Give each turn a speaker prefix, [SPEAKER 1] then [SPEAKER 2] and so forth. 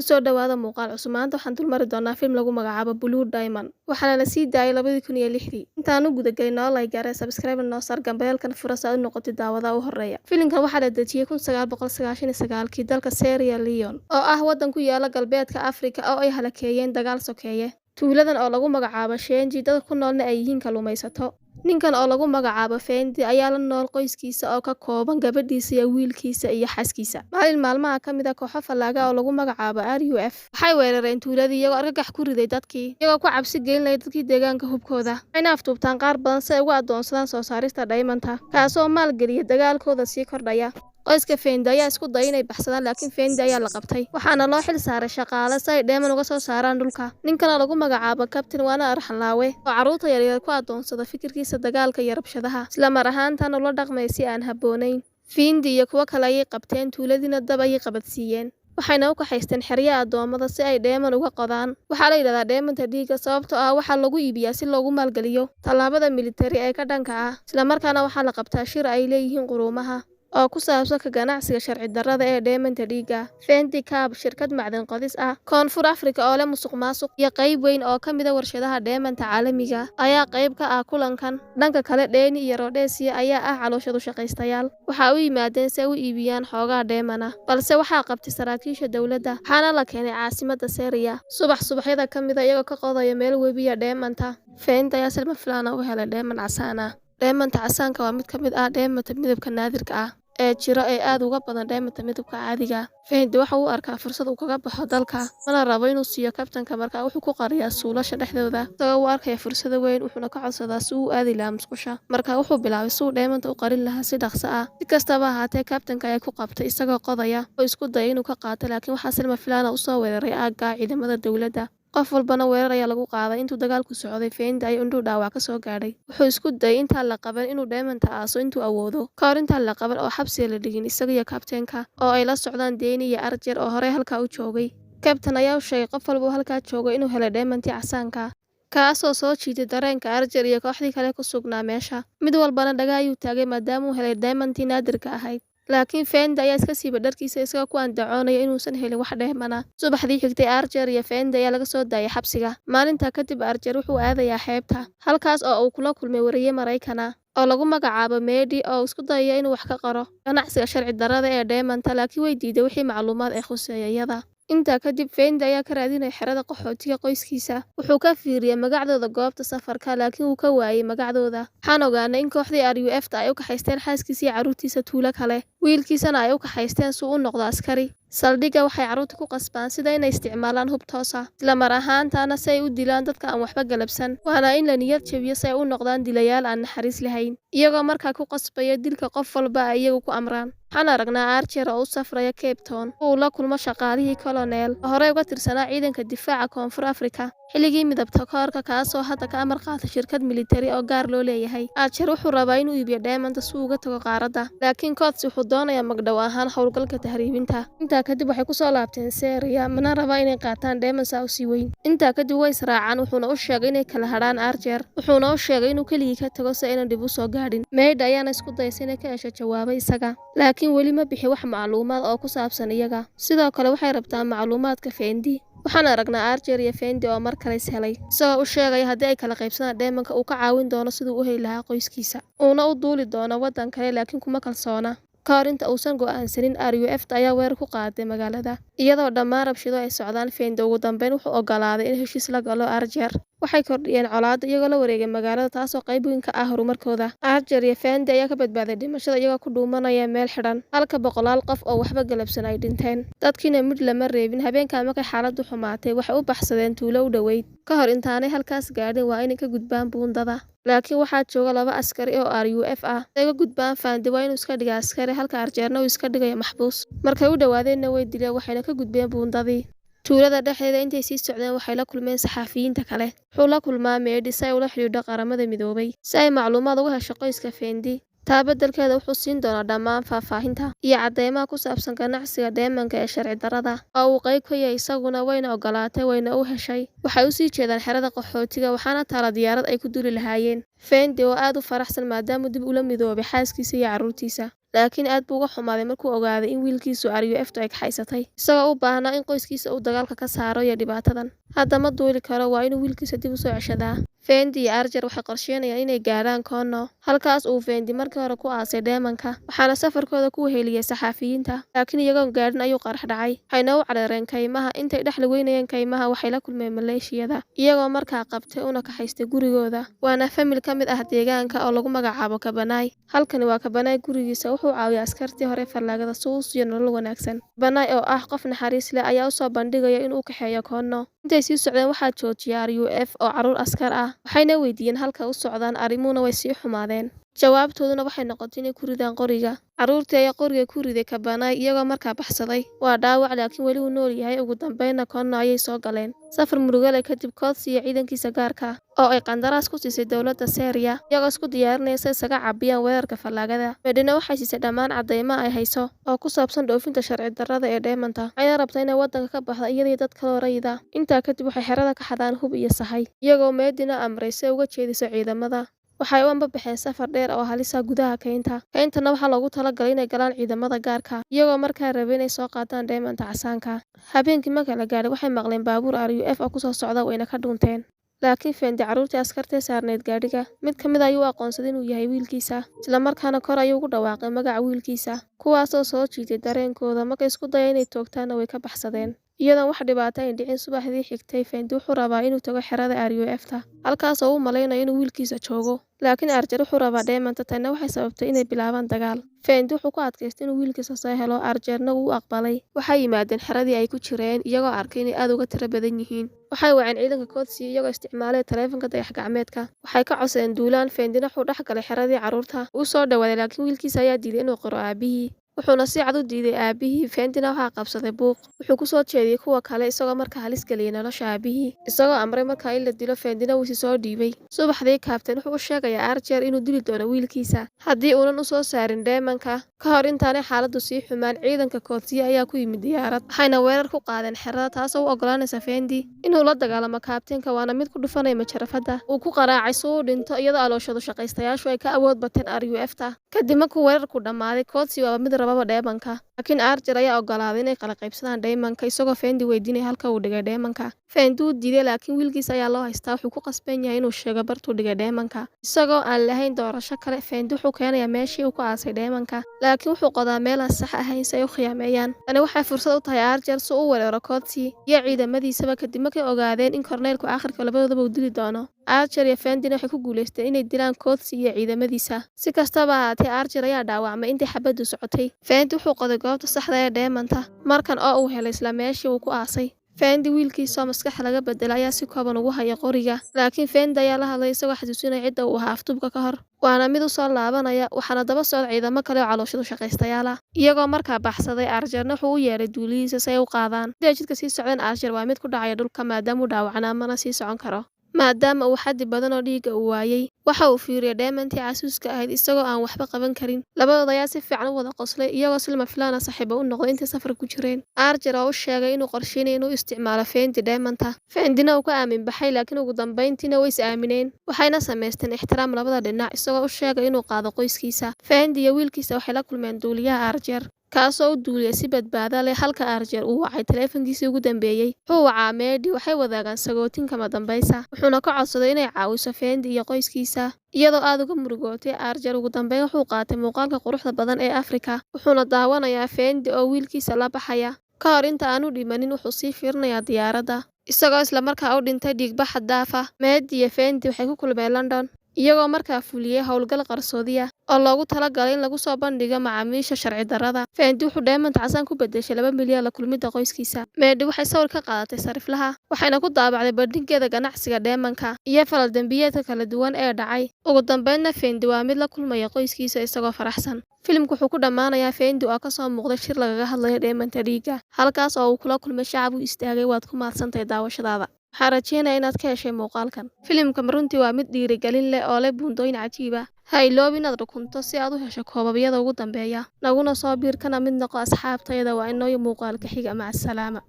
[SPEAKER 1] Kusoo dhawaada muuqaal cusub. Maanta waxaan dulmari doonaa film lagu magacaabo Blue Diamond. Waxaana la sii daayay 2006. Intaan u guda galin oo like gaaree subscribe noo saar gambeelkan fura si aad u noqotid daawada u horeeya. Filimkan waxaa la dejiyay 1999 dalka Sierra Leone oo ah waddan ku yaala galbeedka Afrika oo ay halakeeyeen dagaal sokeeye. Tuuladan oo lagu magacaabo Shenji dadka ku noolna ay yihiin kalluumaysato. Ninkan oo lagu magacaabo Fendi ayaa la nool qoyskiisa oo ka kooban gabadhiisa iyo wiilkiisa iyo xaaskiisa. Maalin maalmaha ka mid ah kooxo fallaaga oo lagu magacaabo RUF waxay weerareen tuuladii iyagoo argagax ku riday dadkii iyagoo ku cabsi gelinaya dadkii deegaanka hubkooda. Waxayna afduubtaan qaar badan si ay ugu adoonsadaan soo saarista diamanta kaasoo maalgeliya dagaalkooda sii kordhaya. Qoyska Fendi ayaa isku dayay inay baxsadaan laakiin Fendi ayaa la qabtay waxaana loo xil saaray shaqaale si ay diamond uga soo saaraan dhulka. Ninkan oo lagu magacaabo Captain waana arxanlaawe oo carruurta yaryar ku adoonsada fikirkiisa dagaalka iyo rabshadaha isla mar ahaantaana ula dhaqmay si aan habboonayn. Fendi iyo kuwo kale ayay qabteen tuuladiina dab ayay qabadsiiyeen waxayna u kaxaysteen xeryaha addoommada si ay diamond uga qodaan. Waxaa la yidhahdaa diamanta dhiigga sababtoo ah waxaa lagu iibiyaa si loogu maalgeliyo tallaabada militari ee ka dhanka ah isla markaana waxaa la qabtaa shir ay leeyihiin quruumaha oo ku saabsan ka ganacsiga sharci darrada ee diamanta dhiigga. Fendi Cab shirkad macdan qodis ah Koonfur Afrika oo leh musuqmaasuq iyo qayb weyn oo ka mid ah warshadaha diamanta caalamiga ayaa qayb ka ah kulankan. Dhanka kale Deni iyo Rhodesia ayaa ah calooshadu shaqaystayaal waxaa u yimaadeen si ay u iibiyaan xoogaa diamond ah balse waxaa qabtay saraakiisha dowladda waxaana la keenay caasimadda Syria subaxyada ka mid ah iyagoo ka qodaya meel webiya diamanta. Fendi ayaa si lama filaan ah u helay diamond casaan ah. Diamanta casaanka waa mid ka mid ah diamanta midabka naadirka ah ee jira ee aad uga badan diamanta midabka caadiga ah. Fendi waxa uu arkaa fursad uu kaga baxo dalka mana rabo inuu siiyo kabtanka markaa wuxuu ku qariyaa suulasha dhexdooda isagoo u arkaya fursada weyn wuxuuna ka codsadaa si uu aadi lahaa musqusha. Markaa wuxuu bilaabay si uu diamanta u qarin lahaa si dhaqso ah. Si kastaba ahaatee kabtanka ayaa ku qabtay isagoo qodaya oo isku dayay inuu ka qaato laakiin waxaa si lama filaan ah u soo weeraray aagga ciidamada dowladda. Qof walbana weerar ayaa lagu qaaday. Intuu dagaalku socday Fendi ayaa indhuhu dhaawac ka soo gaadhay. Wuxuu isku dayay intaan la qaban inuu diamanta aaso intuu awoodo ka hor intaan la qaban oo xabsiga la dhigin isaga iyo kabtanka oo ay la socdaan Deni iyo Archer oo horey halkaa u joogay. Kabtan ayaa u sheegay qof walba oo halkaa jooga inuu helay diamantii casaanka kaasoo soo jiitay dareenka Archer iyo kooxdii kale ku sugnaa meesha. Mid walbana dhaga ayuu taagay maadaama uu helay diamantii naadirka ahayd. Laakiin Fendi ayaa iska siiba dharkiisa isagoo ku andacoonaya inuusan helin wax diamond ah. Subaxdii xigtay Archer iyo Fendi ayaa laga soo daayay xabsiga. Maalintaa kadib Archer wuxuu aadayaa xeebta halkaas oo uu kula kulmay wariye Maraykan ah oo lagu magacaabo Mehdi oo isku dayaya inuu wax ka qoro ganacsiga sharci darrada ee diamanta laakiin way diiday wixii macluumaad ee khuseeya iyada. Intaa kadib Fendi ayaa ka raadinaya xerada qaxootiga qoyskiisa. Wuxuu ka fiiriyay magacdooda goobta safarka laakiin wuu ka waayay magacdooda. Waxaan ogaanay in kooxdii RUF-ta ay u kaxaysteen xaaskiisa iyo carruurtiisa tuulo kale. Wiilkiisana ay u kaxaysteen si uu u noqdo askari. Saldhigga waxay carruurta ku qasbaan sida inay isticmaalaan hub toos ah isla mar ahaantaana si ay u dilaan dadka aan waxba galabsan. Waana in la niyad jabiyo si ay u noqdaan dilayaal aan naxariis lahayn iyagoo markaa ku qasbaya dilka qof walba ay iyagu ku amraan. Waxaan aragnaa Archer oo u safraya Cape Town uu la kulmo shaqaalihii colonel oo horey uga tirsanaa ciidanka difaaca Koonfur Afrika xilligii midabta koorka kaasoo hadda ka amar qaata shirkad militari oo gaar loo leeyahay. Archer wuxuu rabaa inuu iibiyo diamanta si uu uga tago qaaradda laakiin Coates wuxuu doonayaa magdhow ahaan howlgalka tahriibinta. Intaa kadib waxay ku soo laabteen Syria mana raba inay qaataan diamond saa u sii weyn. Intaa kadib way israacaan wuxuuna u sheegay inay kala hadhaan Archer wuxuuna u sheegay inuu keligii ka tago si aynan dib u soo gaadhin. Mehdi ayaana isku daysay inay ka hesho jawaabo isaga laakiin weli ma bixi wax macluumaad oo ku saabsan iyaga. Sidoo kale waxay rabtaa macluumaadka Fendi. Waxaan aragnaa Archer iyo Fendi oo mar kale is helay isagoo u sheegaya haddii ay kala qaybsadaan diamondka uu ka caawin doono siduu u heli lahaa qoyskiisa uuna u duuli doono waddan kale laakiin kuma kalsoona. Ka hor inta uusan go'aansanin RUF-ta ayaa weerar ku qaaday magaalada iyadoo dhammaan rabshado ay socdaan. Fendi ugu dambeyn wuxuu ogolaaday in heshiis la galo Archer. Waxay kordhiyeen colaadda iyagoo la wareegay magaalada taasoo qayb weyn ka ah horumarkooda. Archer iyo Fendi ayaa ka badbaaday dhimashada iyagoo ku dhuumanaya meel xidhan halka boqolaal qof oo waxba galabsan ay dhinteen. Dadkiina mid lama reebin. Habeenkaa markay xaaladdu xumaatay waxay u baxsadeen tuulo u dhoweyd. Ka hor intaanay halkaas gaadhin waa inay ka gudbaan buundada laakiin waxaa jooga 2 askari oo RUF ah. Si ay uga gudbaan Fendi waa inuu iska dhigaa askari halka Archerna uu iska dhigayo maxbuus. Markay u dhawaadeenna way dileen waxayna ka gudbeen buundadii. Tuulada dhexdeeda intay sii socdeen waxay la kulmeen saxafiyiinta kale. Wuxuu la kulmaa Mehdi si ay ula xidhiidho qaramada midoobay si ay macluumaad uga hesho qoyska Fendi. Taa beddelkeeda wuxuu siin doonaa dhammaan faahfaahinta iyo caddeymaha ku saabsan ganacsiga diamond-ka ee sharci darrada oo uu qayb ka yahay isaguna wayna ogolaatay wayna u heshay. Waxay u sii jeedaan xerada qaxootiga waxaana taala diyaarad ay ku duli lahaayeen. Fendi oo aad u faraxsan maadaama dib ula midoobay xaaskiisa iyo carruurtiisa laakiin aad buu uga xumaaday markuu ogaaday in wiilkiisu RUF-tu ay kaxaysatay, isagoo u baahnaa in qoyskiisa uu dagaalka ka saaro iyo dhibaatadan. Hadda ma duuli karo, waa inuu wiilkiisa dib u soo ceshadaa. Fendi iyo Archer waxay qorsheynayaan inay gaadhaan Kono, halkaas uu Fendi markii hore ku aasay Diamond-ka, waxaana safarkooda ku weheliyay saxafiyiinta. Laakiin iyagoon gaadhin ayuu qarax dhacay, waxayna u carareen kaymaha. Intay dhex lugeynayeen kaymaha waxay la kulmeen maleeshiyada, iyagoo markaa qabtay una kaxaystay gurigooda. Waana famil ka mid ah deegaanka oo lagu magacaabo Kabanai. Halkani waa Kabanai gurigiisa, wuxuu caawiyaa askartii hore fallaagada si uu siiyo nolol wanaagsan. Kabanai oo ah qof naxariis leh ayaa u soo bandhigaya inuu kaxeeyo Kono. Intay sii socdeen waxaa joojiyay RUF oo carruur askar ah, waxayna weydiiyeen halka u socdaan. Arrimuhuna way sii xumaadeen, jawaabtooduna waxay noqotay inay ku ridaan qoriga. Carruurtii ayaa qoriga ku riday Kabanai iyagoo markaa baxsaday. Waa dhaawac laakiin weli wuu nool yahay. Ugu dambeynna Kono ayay soo galeen. Safar murugo leh kadib, Coetzee iyo ciidankiisa gaarka oo ay qandaraas ku siisay dowladda Syria, iyagoo isku diyaarinaya si ay isaga caabiyaan weerarka fallaagada. Medina waxay siisay dhammaan caddeymaha ay hayso oo ku saabsan dhoofinta sharci darrada ee Diamond-ta, waxayna rabtaa inay waddanka ka baxdo iyada iyo dad kaloo rayid ah. Intaa kadib waxay xerada ka xadaan hub iyo sahay, iyagoo Medina amray si ay uga jeediso ciidamada. Waxay u anbabaxeen safar dheer oo halis ah gudaha kaynta. Kayntana waxaa loogu talagalay inay galaan ciidamada gaarka, iyagoo markaa rabay inay soo qaataan Diamond-ta casaanka. Habeenkii marka la gaadhay waxay maqleen baabuur RUF oo ku soo socda, wayna ka dhuunteen. Laakiin Fendi carruurtii askartee saarneyd gaadhiga mid ka mid ah ayuu u aqoonsaday inuu yahay wiilkiisa, isla markaana kor ayuu ugu dhawaaqay magaca wiilkiisa, kuwaasoo soo jiitay dareenkooda. Markay isku dayeen inay toogtaanna way ka baxsadeen. iyadoon wax dhibaato ay dhicin. Subaxdii xigtay, Fendi wuxuu rabaa inuu tago xerada RUF-ta, halkaas oo uu malaynayo inuu wiilkiisa joogo. Laakiin Archer wuxuu rabaa Diamond-ta, tanna waxay sababtay inay bilaabaan dagaal. Fendi wuxuu ku adkaystay inuu wiilkiisa soo helo, Archerna wuu u aqbalay. Waxay yimaadeen xeradii ay ku jireen, iyagoo arkay inay aad uga tiro badan yihiin. Waxay waceen ciidanka Coetzee iyagoo isticmaalay taleefanka dayax-gacmeedka. Waxay ka codsadeen duulaan. Fendina wuxuu dhex galay xeradii carruurta. Wuu soo dhawaaday, laakiin wiilkiisa ayaa diiday inuu qiro aabihii, wuxuuna si cad u diiday aabihii. Fendina waxaa qabsaday buuq, wuxuu ku soo jeediyey kuwa kale, isagoo markaa halis geliyay nolosha aabihii, isagoo amray markaa in la dilo. Fendina wuu soo dhiibay. Subaxdii, Kabtain wuxuu u sheegayaa Archer inuu dili doono wiilkiisa haddii uunan u soo saarin Diamond-ka. Ka hor intaanay xaaladdu sii xumaan, ciidanka Coetzee ayaa ku yimid diyaarad, waxayna weerar ku qaadeen xerada, taasoo u oggolaanaysa Fendi inuu la dagaalamo Kabtainka. Waana mid ku dhufanaya majarafadda uu ku qaraacay si uu dhinto, iyadoo alooshadu shaqaystayaashu ay ka awood bateen RUF-ta. Kadib markuu weerarku dhammaaday, Coetzee waaba mid rababa Diamond-ka, laakiin Archer ayaa oggolaaday inay kala qaybsadaan Diamond-ka, isagoo Fendi weydiinaya halka uu dhigay Diamond-ka. Fendi wuu diiday, laakiin wiilkiisa ayaa loo haystaa. Wuxuu ku qasban yahay inuu sheego bartuu dhigay Diamond-ka, isagoo aan lahayn doorasho kale. Fendi wuxuu keenayaa meeshii uu ku aasay Diamond-ka, laakiin wuxuu qodaa meel aan sax ahayn si ay u khiyaameeyaan. Tani waxay fursad u tahay Archer si uu u weeraro Coetzee iyo ciidamadiisaba. kadib markay ogaadeen in korneylku aakhirka labadoodaba uu dili doono, Archer iyo Fendina waxay ku guuleysteen inay dilaan Coetzee iyo ciidamadiisa. Si kastaba ha ahaatee, Archer ayaa dhaawacmay intii xabaddu socotay. Fendi wuxuu qoday goobta saxda ee Diamond-ta, markan oo uu helay isla meeshii uu ku aasay. Fendi wiilkiisa oo maskax laga bedelay ayaa si kooban ugu haya qoriga, laakiin Fendi ayaa la hadlay isagoo xasuusinaya cidda uu ahaa afduubka ka hor. Waana mid u soo laabanaya, waxaana daba socda ciidamo kale oo calooshadu shaqaystayaal ah, iyagoo markaa baxsaday. Archerna wuxuu u yeeray duulihiisa si ay u qaadaan. Sidii ay jidka sii socdeen, Archer waa mid ku dhacaya dhulka maadaama uu dhaawacnaa mana sii socon karo, maadaama uu xaddi badan oo dhiigga uu waayay. Waxa uu fiiriyay Diamond-tii casuuska ahayd, isagoo aan waxba qaban karin. Labadooda ayaa si fiican u wada qoslay, iyagoo si lama filaan ah saaxiibo u noqday intay safar ku jireen. Archer oo u sheegay inuu qorsheynayo inuu isticmaalo Fendi Diamond-ta, Fendina uu ka aamin baxay, laakiin ugu dambeyntiina way is aamineen. Waxayna samaysteen ixtiraam labada dhinac, isagoo u sheegay inuu qaado qoyskiisa. Fendi iyo wiilkiisa waxay la kulmeen duuliyaha Archer, kaasoo u duuliyay si badbaado leh, halka Archer uu wacay taleefankiisii ugu dambeeyay. Wuxuu wacaa Medi, waxay wadaagaan sagootin kama dambaysa, wuxuuna ka codsaday inay caawiso Fendi iyo qoyskiisa, iyadoo aad uga murugootay. Archer ugu dambeyn wuxuu qaatay muuqaalka quruxda badan ee Afrika, wuxuuna daawanayaa Fendi oo wiilkiisa la baxaya. Ka hor inta aanu dhimanin, wuxuu sii fiirinayaa diyaaradda, isagoo isla markaa u dhintay dhiigbax xad dhaaf ah. Medi iyo Fendi waxay ku kulmeen London, iyagoo markaa fuliyay howlgal qarsoodi ah oo loogu talagalay in lagu soo bandhigo macaamiisha sharci darrada. Fendi wuxuu Diamond casaan ku beddeshay 2 milyan la kulmidda qoyskiisa. Medi waxay sawir ka qaadatay sariflaha, waxayna ku daabacday bandhigeeda ganacsiga Diamond-ka iyo falal dembiyeedka kala duwan ee dhacay. Ugu dambeynna, Fendi waa mid la kulmaya qoyskiisa isagoo faraxsan. Filimku wuxuu ku dhammaanayaa Fendi oo ka soo muuqday shir lagaga hadlayo Diamond-ta dhiigga, halkaas oo uu kula kulmay shacab u istaagay. Waad ku mahadsantahay daawashadaada. Waxaan rajeynayaa inaad ka heshay muuqaalkan. Filimka runtii waa mid dhiirigelin leh oo leh buundooyin cajiib ah. Ha iloobin inaad rukunto si aad u hesho koobabyada ugu dambeeya. Naguna soo biir kana mid noqo asxaabtayada. Waa inoo muuqaalka xiga. Maca salaama.